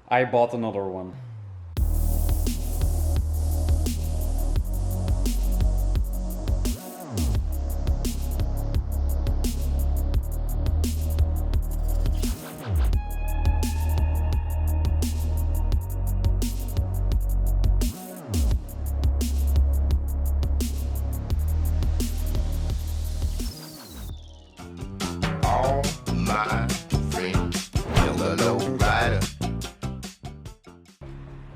I bought another one.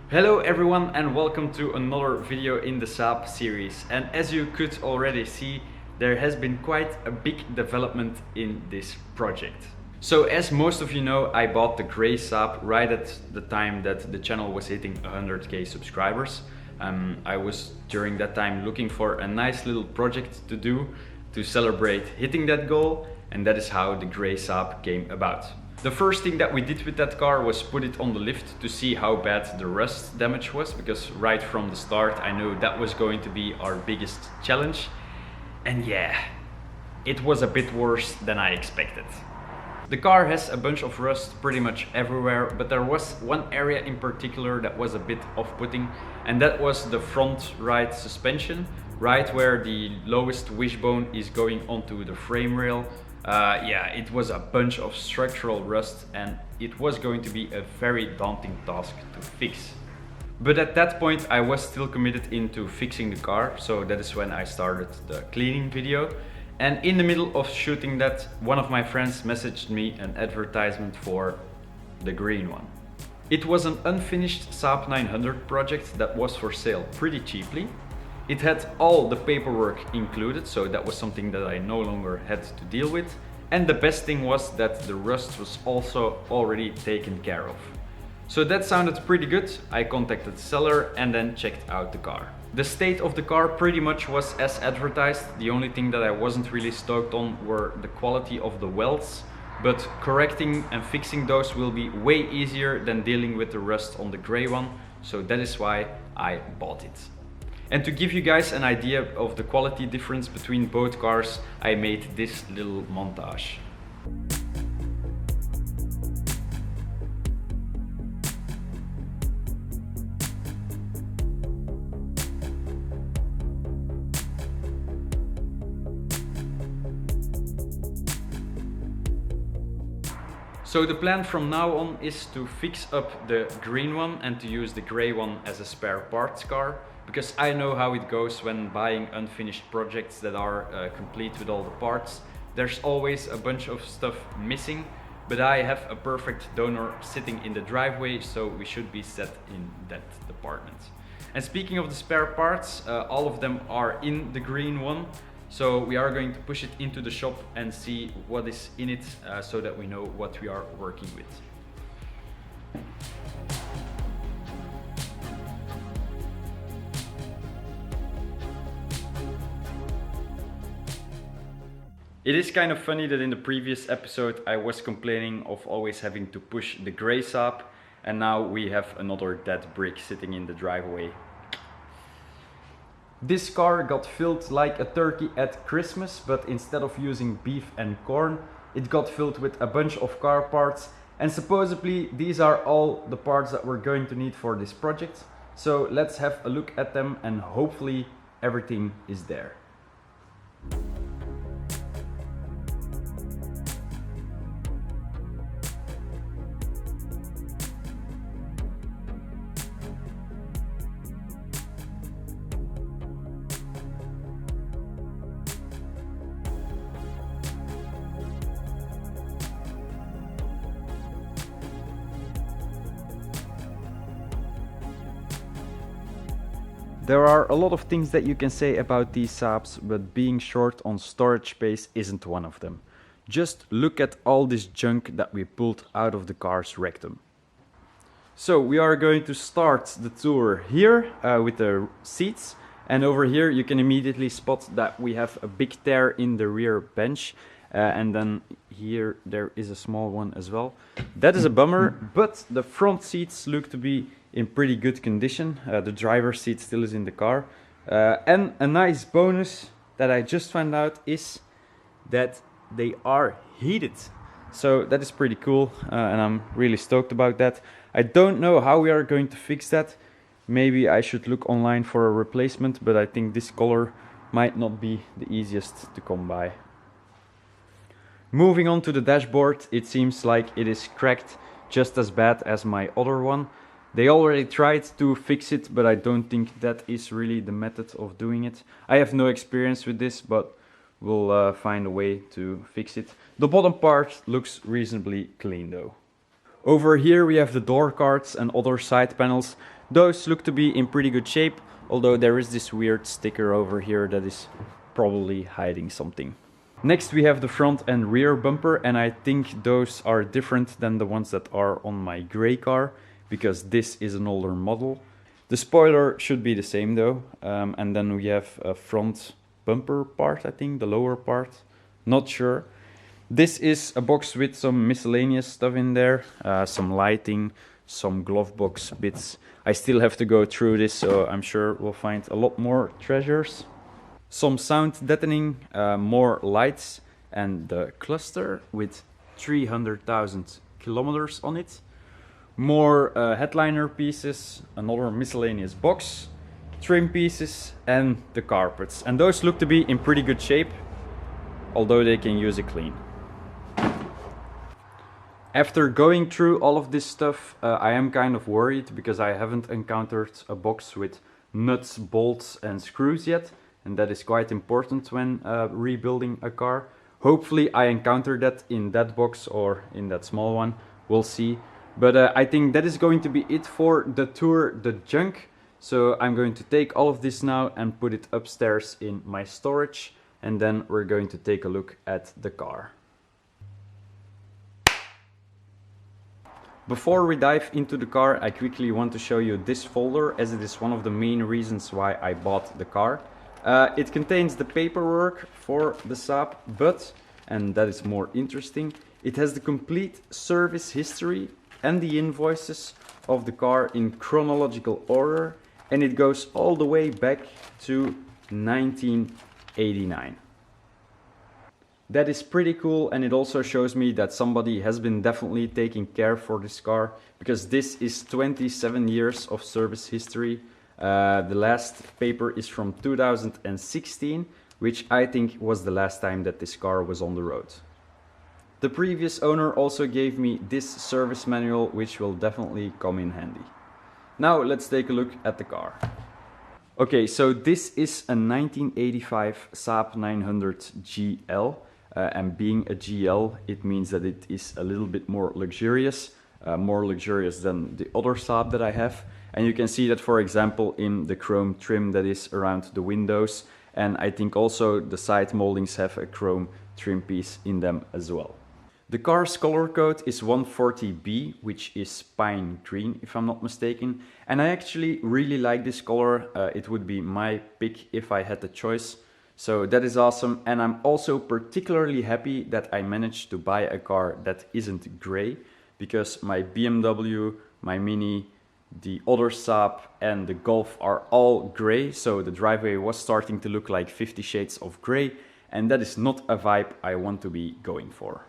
Hello everyone and welcome to another video in the Saab series. And as you could already see, there has been quite a big development in this project. So as most of you know, I bought the grey Saab right at the time that the channel was hitting 100k subscribers. I was during that time looking for a nice little project to do to celebrate hitting that goal, and that is how the grey Saab came about. The first thing that we did with that car was put it on the lift to see how bad the rust damage was, because right from the start I knew that was going to be our biggest challenge. And yeah, it was a bit worse than I expected. The car has a bunch of rust pretty much everywhere, but there was one area in particular that was a bit off-putting, and that was the front right suspension, right where the lowest wishbone is going onto the frame rail. Yeah, it was a bunch of structural rust and it was going to be a very daunting task to fix. But at that point I was still committed into fixing the car, so that is when I started the cleaning video. And in the middle of shooting that, one of my friends messaged me an advertisement for the green one. It was an unfinished Saab 900 project that was for sale pretty cheaply. It had all the paperwork included, so that was something that I no longer had to deal with. And the best thing was that the rust was also already taken care of. So that sounded pretty good. I contacted the seller and then checked out the car. The state of the car pretty much was as advertised. The only thing that I wasn't really stoked on were the quality of the welds, but correcting and fixing those will be way easier than dealing with the rust on the grey one, so that is why I bought it. And to give you guys an idea of the quality difference between both cars, I made this little montage. So the plan from now on is to fix up the green one and to use the grey one as a spare parts car, because I know how it goes when buying unfinished projects that are complete with all the parts. There's always a bunch of stuff missing, but I have a perfect donor sitting in the driveway, so we should be set in that department. And speaking of the spare parts, all of them are in the green one. So we are going to push it into the shop and see what is in it, so that we know what we are working with. It is kind of funny that in the previous episode I was complaining of always having to push the grey Saab, and now we have another dead brick sitting in the driveway. This car got filled like a turkey at Christmas, but instead of using beef and corn, it got filled with a bunch of car parts, and supposedly these are all the parts that we're going to need for this project. So let's have a look at them and hopefully everything is there. There are a lot of things that you can say about these Saabs, but being short on storage space isn't one of them. Just look at all this junk that we pulled out of the car's rectum. So we are going to start the tour here with the seats, and over here you can immediately spot that we have a big tear in the rear bench, and then here there is a small one as well. That is a bummer, but the front seats look to be in pretty good condition. The driver's seat still is in the car. And a nice bonus that I just found out is that they are heated. So that is pretty cool, and I'm really stoked about that. I don't know how we are going to fix that. Maybe I should look online for a replacement, but I think this color might not be the easiest to come by. Moving on to the dashboard, it seems like it is cracked just as bad as my other one. They already tried to fix it, but I don't think that is really the method of doing it. I have no experience with this, but we'll find a way to fix it. The bottom part looks reasonably clean though. Over here we have the door cards and other side panels. Those look to be in pretty good shape, although there is this weird sticker over here that is probably hiding something. Next we have the front and rear bumper, and I think those are different than the ones that are on my gray car, because this is an older model. The spoiler should be the same though, and then we have a front bumper part, I think, the lower part, not sure. This is a box with some miscellaneous stuff in there, some lighting, some glove box bits. I still have to go through this, so I'm sure we'll find a lot more treasures. Some sound deadening, more lights, and the cluster with 300,000 kilometers on it. More headliner pieces, another miscellaneous box, trim pieces, and the carpets. And those look to be in pretty good shape, although they can use a clean. After going through all of this stuff, I am kind of worried because I haven't encountered a box with nuts, bolts and screws yet, and that is quite important when rebuilding a car. Hopefully I encounter that in that box or in that small one, we'll see. But I think that is going to be it for the tour, the junk. So I'm going to take all of this now and put it upstairs in my storage, and then we're going to take a look at the car. Before we dive into the car, I quickly want to show you this folder, as it is one of the main reasons why I bought the car. It contains the paperwork for the Saab, but, and that is more interesting, it has the complete service history and the invoices of the car in chronological order, and it goes all the way back to 1989. That is pretty cool, and it also shows me that somebody has been definitely taking care for this car, because this is 27 years of service history. The last paper is from 2016, which I think was the last time that this car was on the road. The previous owner also gave me this service manual, which will definitely come in handy. Now let's take a look at the car. Okay, so this is a 1985 Saab 900 GL. And being a GL, it means that it is a little bit more luxurious than the other Saab that I have. And you can see that, for example, in the chrome trim that is around the windows. And I think also the side moldings have a chrome trim piece in them as well. The car's color code is 140B, which is pine green, if I'm not mistaken. And I actually really like this color. It would be my pick if I had the choice. So that is awesome, and I'm also particularly happy that I managed to buy a car that isn't gray, because my BMW, my Mini, the other Saab and the Golf are all gray, so the driveway was starting to look like 50 shades of gray, and that is not a vibe I want to be going for.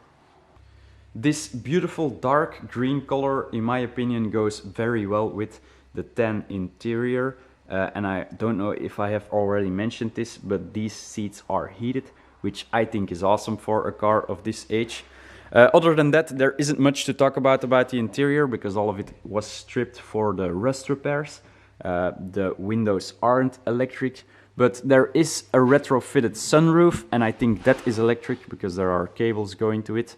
This beautiful dark green color, in my opinion, goes very well with the tan interior. And I don't know if I have already mentioned this, but these seats are heated, which I think is awesome for a car of this age. Other than that, there isn't much to talk about the interior, because all of it was stripped for the rust repairs. The windows aren't electric, but there is a retrofitted sunroof, and I think that is electric because there are cables going to it.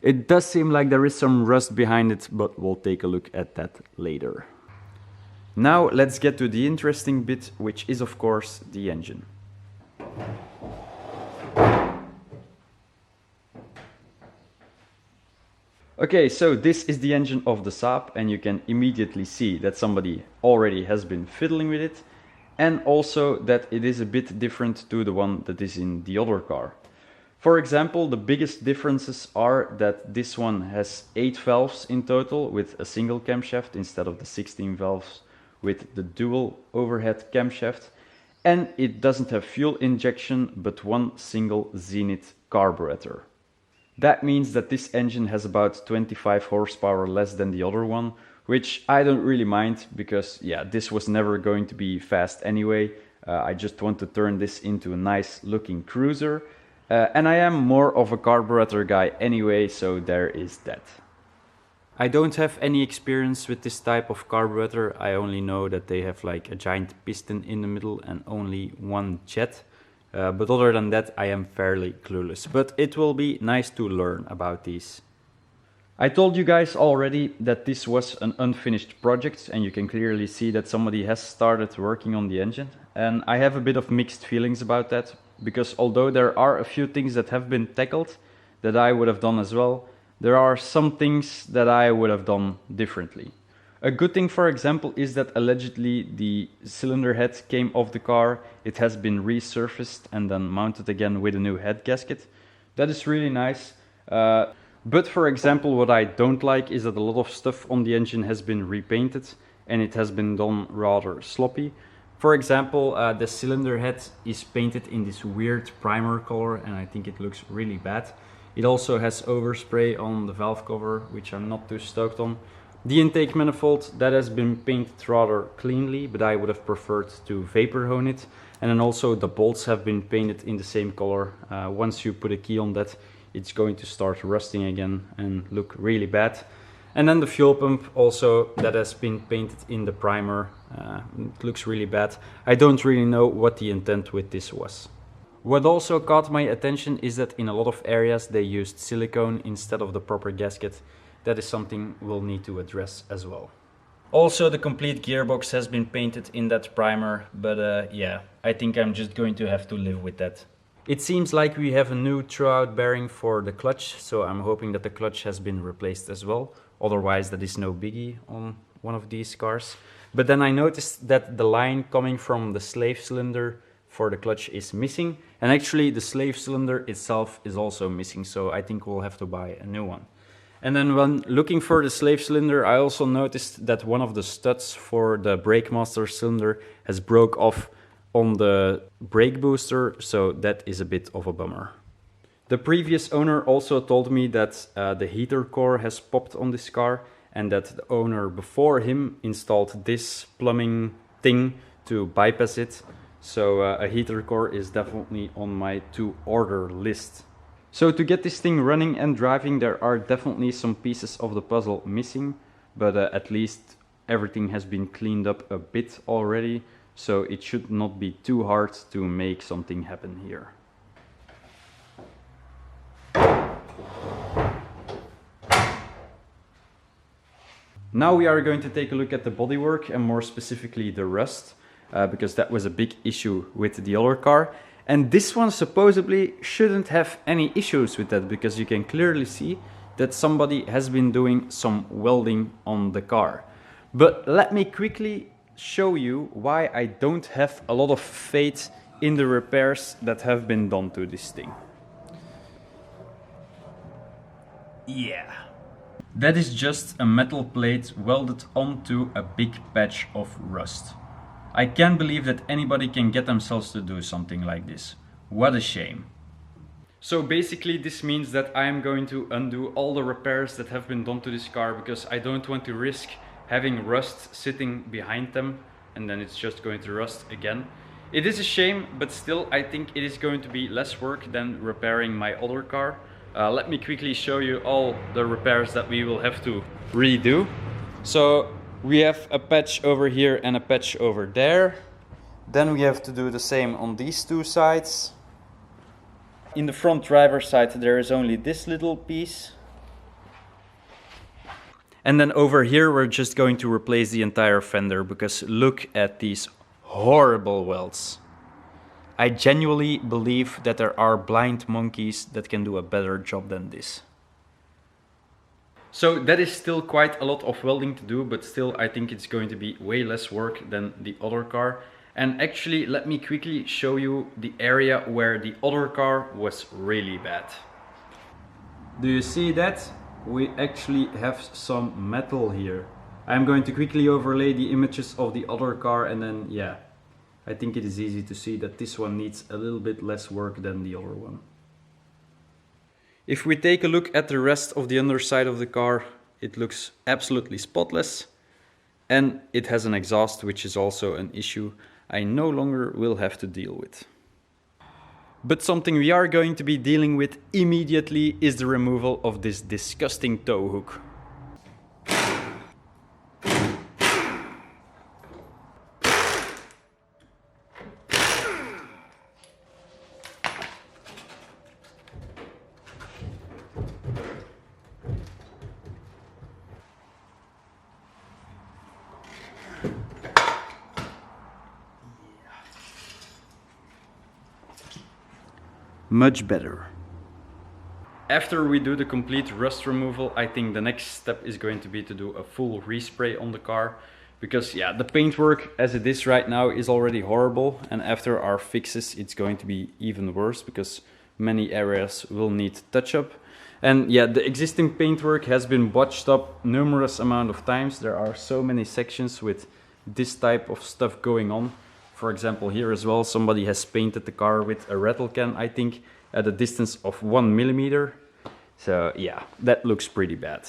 It does seem like there is some rust behind it, but we'll take a look at that later. Now let's get to the interesting bit, which is of course the engine. Okay, so this is the engine of the Saab, and you can immediately see that somebody already has been fiddling with it, and also that it is a bit different to the one that is in the other car. For example, the biggest differences are that this one has 8 valves in total with a single camshaft instead of the 16 valves with the dual overhead camshaft, and it doesn't have fuel injection but one single Zenith carburetor. That means that this engine has about 25 horsepower less than the other one, which I don't really mind because yeah, this was never going to be fast anyway. I just want to turn this into a nice looking cruiser. And I am more of a carburetor guy anyway, so there is that. I don't have any experience with this type of carburetor. I only know that they have like a giant piston in the middle and only one jet. But other than that, I am fairly clueless. But it will be nice to learn about these. I told you guys already that this was an unfinished project, and you can clearly see that somebody has started working on the engine. And I have a bit of mixed feelings about that, because although there are a few things that have been tackled that I would have done as well, there are some things that I would have done differently. A good thing, for example, is that allegedly the cylinder head came off the car. It has been resurfaced and then mounted again with a new head gasket. That is really nice. But for example, what I don't like is that a lot of stuff on the engine has been repainted and it has been done rather sloppy. For example, the cylinder head is painted in this weird primer color and I think it looks really bad. It also has overspray on the valve cover, which I'm not too stoked on. The intake manifold, that has been painted rather cleanly, but I would have preferred to vapor hone it. And then also the bolts have been painted in the same color. Once you put a key on that, it's going to start rusting again and look really bad. And then the fuel pump also, that has been painted in the primer. It looks really bad. I don't really know what the intent with this was. What also caught my attention is that in a lot of areas they used silicone instead of the proper gasket. That is something we'll need to address as well. Also, the complete gearbox has been painted in that primer, but yeah, I think I'm just going to have to live with that. It seems like we have a new throwout bearing for the clutch, so I'm hoping that the clutch has been replaced as well. Otherwise, that is no biggie on one of these cars. But then I noticed that the line coming from the slave cylinder for the clutch is missing, and actually the slave cylinder itself is also missing, so I think we'll have to buy a new one. And then when looking for the slave cylinder, I also noticed that one of the studs for the brake master cylinder has broke off on the brake booster, so that is a bit of a bummer. The previous owner also told me that the heater core has popped on this car and that the owner before him installed this plumbing thing to bypass it. So a heater core is definitely on my to order list. So to get this thing running and driving, there are definitely some pieces of the puzzle missing, but at least everything has been cleaned up a bit already, so it should not be too hard to make something happen here. Now we are going to take a look at the bodywork and more specifically the rust. Because that was a big issue with the other car. And this one supposedly shouldn't have any issues with that, because you can clearly see that somebody has been doing some welding on the car. But let me quickly show you why I don't have a lot of faith in the repairs that have been done to this thing. Yeah. That is just a metal plate welded onto a big patch of rust. I can't believe that anybody can get themselves to do something like this. What a shame. So basically this means that I am going to undo all the repairs that have been done to this car, because I don't want to risk having rust sitting behind them and then it's just going to rust again. It is a shame, but still I think it is going to be less work than repairing my other car. Let me quickly show you all the repairs that we will have to redo. So we have a patch over here and a patch over there. Then we have to do the same on these two sides. In the front driver's side there is only this little piece. And then over here we're just going to replace the entire fender, because look at these horrible welds. I genuinely believe that there are blind monkeys that can do a better job than this. So that is still quite a lot of welding to do, but still I think it's going to be way less work than the other car. And actually let me quickly show you the area where the other car was really bad. Do you see that? We actually have some metal here. I'm going to quickly overlay the images of the other car, and then yeah, I think it is easy to see that this one needs a little bit less work than the other one. If we take a look at the rest of the underside of the car, it looks absolutely spotless. And it has an exhaust, which is also an issue I no longer will have to deal with. But something we are going to be dealing with immediately is the removal of this disgusting tow hook. Much better. After we do the complete rust removal, I think the next step is going to be to do a full respray on the car. Because yeah, the paintwork as it is right now is already horrible. And after our fixes, it's going to be even worse because many areas will need touch-up. And yeah, the existing paintwork has been botched up numerous amount of times. There are so many sections with this type of stuff going on. For example, here as well, somebody has painted the car with a rattle can, I think, at a distance of 1 millimeter. So yeah, that looks pretty bad.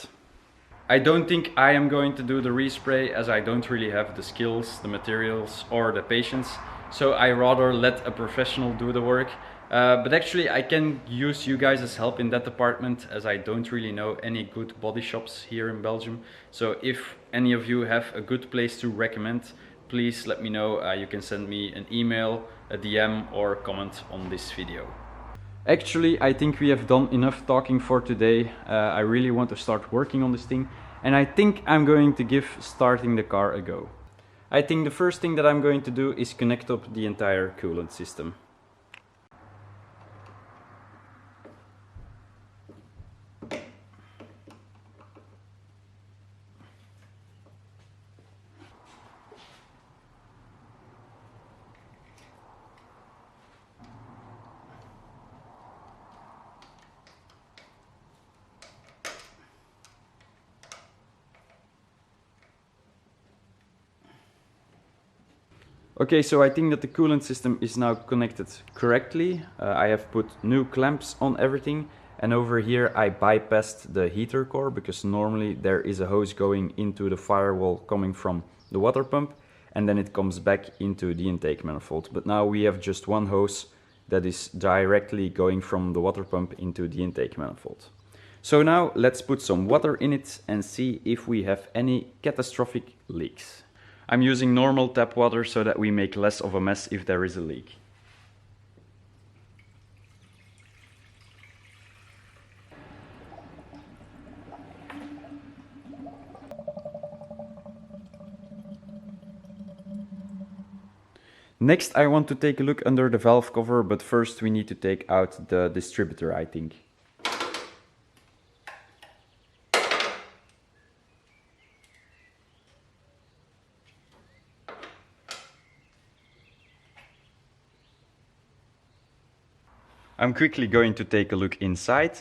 I don't think I am going to do the respray as I don't really have the skills, the materials or the patience. So I rather let a professional do the work. But actually I can use you guys' help in that department as I don't really know any good body shops here in Belgium. So if any of you have a good place to recommend, please let me know. You can send me an email, a DM or comment on this video. Actually, I think we have done enough talking for today. I really want to start working on this thing, and I think I'm going to give starting the car a go. I think the first thing that I'm going to do is connect up the entire coolant system. Okay, so I think that the coolant system is now connected correctly. I have put new clamps on everything, and over here I bypassed the heater core because normally there is a hose going into the firewall coming from the water pump and then it comes back into the intake manifold. But now we have just one hose that is directly going from the water pump into the intake manifold. So now let's put some water in it and see if we have any catastrophic leaks. I'm using normal tap water so that we make less of a mess if there is a leak. Next, I want to take a look under the valve cover, but first we need to take out the distributor, I think. I'm quickly going to take a look inside.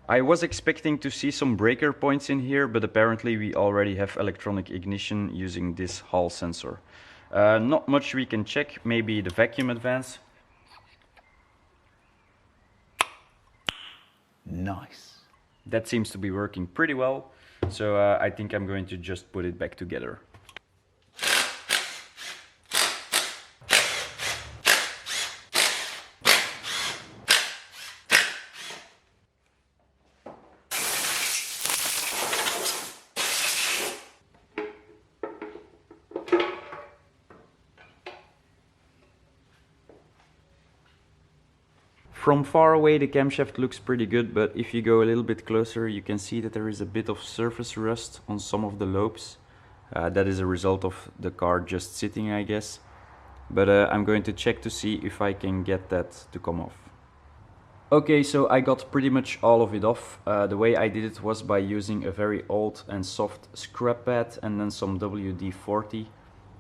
I was expecting to see some breaker points in here, but apparently we already have electronic ignition using this Hall sensor. Not much we can check, maybe the vacuum advance. Nice. That seems to be working pretty well, so I think I'm going to just put it back together. From far away the camshaft looks pretty good, but if you go a little bit closer you can see that there is a bit of surface rust on some of the lobes. That is a result of the car just sitting, I guess. But I'm going to check to see if I can get that to come off. Okay, so I got pretty much all of it off. The way I did it was by using a very old and soft scrub pad and then some WD-40.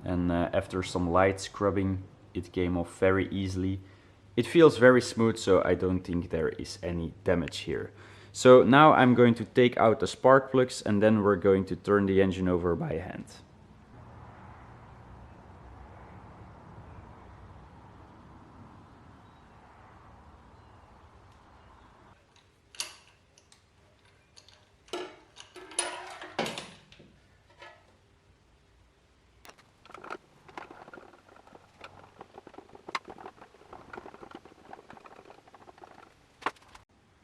And after some light scrubbing it came off very easily. It feels very smooth, so I don't think there is any damage here. So now I'm going to take out the spark plugs and then we're going to turn the engine over by hand.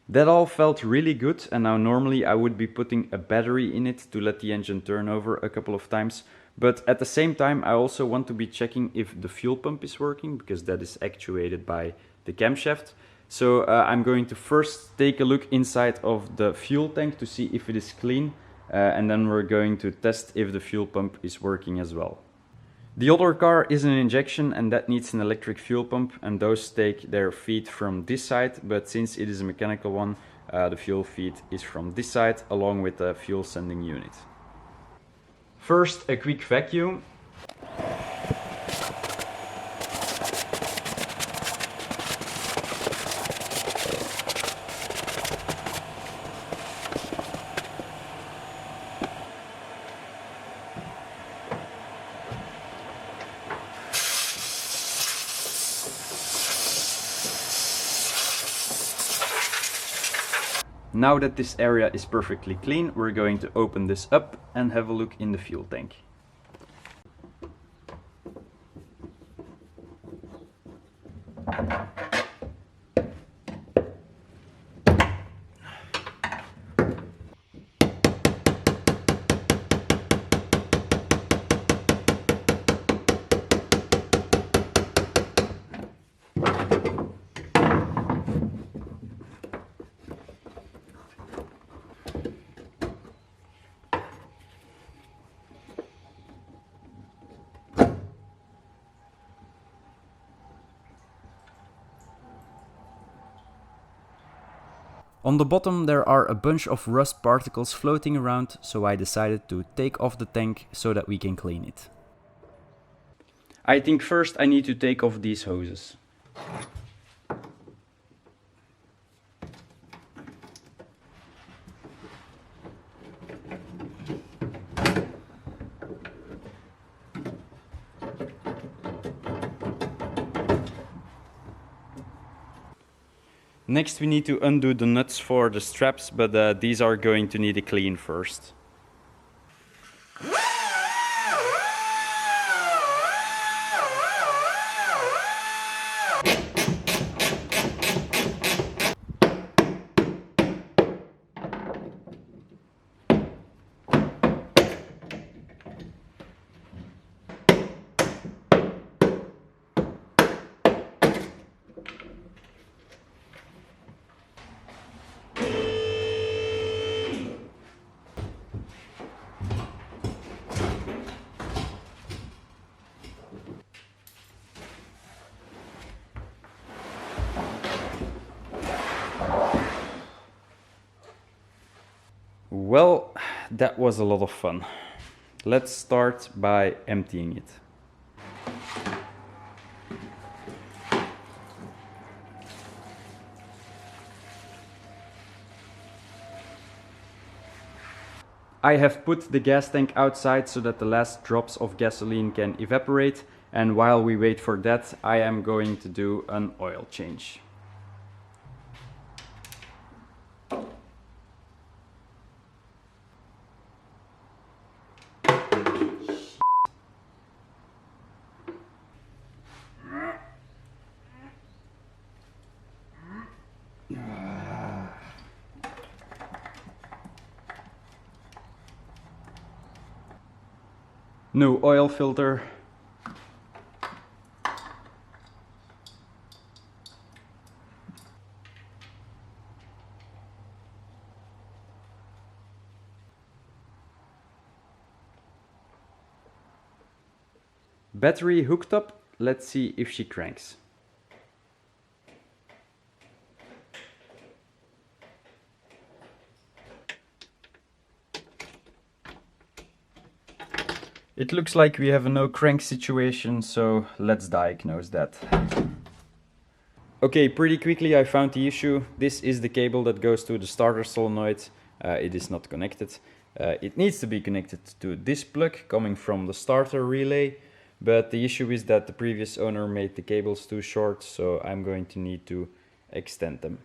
That all felt really good, and now normally I would be putting a battery in it to let the engine turn over a couple of times. But at the same time I also want to be checking if the fuel pump is working, because that is actuated by the camshaft. So I'm going to first take a look inside of the fuel tank to see if it is clean, and then we're going to test if the fuel pump is working as well. The other car is an injection and that needs an electric fuel pump, and those take their feed from this side, but since it is a mechanical one, the fuel feed is from this side along with the fuel sending unit. First, a quick vacuum. Now that this area is perfectly clean, we're going to open this up and have a look in the fuel tank. On the bottom there are a bunch of rust particles floating around, so I decided to take off the tank so that we can clean it. I think first I need to take off these hoses. Next we need to undo the nuts for the straps, but these are going to need a clean first. Well, that was a lot of fun. Let's start by emptying it. I have put the gas tank outside so that the last drops of gasoline can evaporate, and while we wait for that, I am going to do an oil change. No oil filter. Battery hooked up. Let's see if she cranks. It looks like we have a no crank situation, so let's diagnose that. Okay, pretty quickly I found the issue. This is the cable that goes to the starter solenoid. It is not connected. It needs to be connected to this plug coming from the starter relay, but the issue is that the previous owner made the cables too short, so I'm going to need to extend them.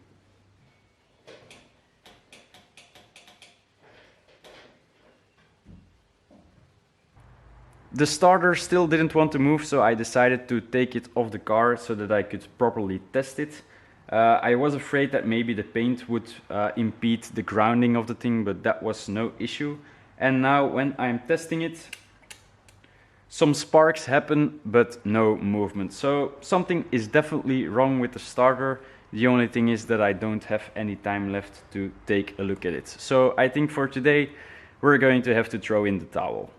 The starter still didn't want to move, so I decided to take it off the car so that I could properly test it. I was afraid that maybe the paint would impede the grounding of the thing, but that was no issue. And now when I'm testing it, some sparks happen, but no movement. So something is definitely wrong with the starter. The only thing is that I don't have any time left to take a look at it. So I think for today, we're going to have to throw in the towel.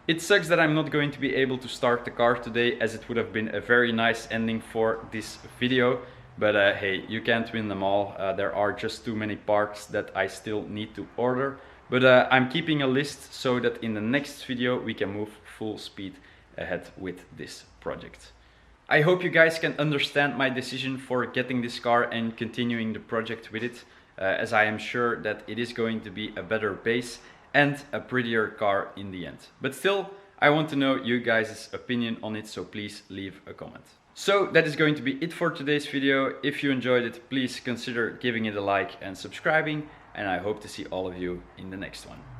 It sucks that I'm not going to be able to start the car today, as it would have been a very nice ending for this video. But hey, you can't win them all. There are just too many parts that I still need to order. But I'm keeping a list so that in the next video we can move full speed ahead with this project. I hope you guys can understand my decision for getting this car and continuing the project with it, as I am sure that it is going to be a better base and a prettier car in the end. But still, I want to know you guys' opinion on it, so please leave a comment. So that is going to be it for today's video. If you enjoyed it, please consider giving it a like and subscribing, and I hope to see all of you in the next one.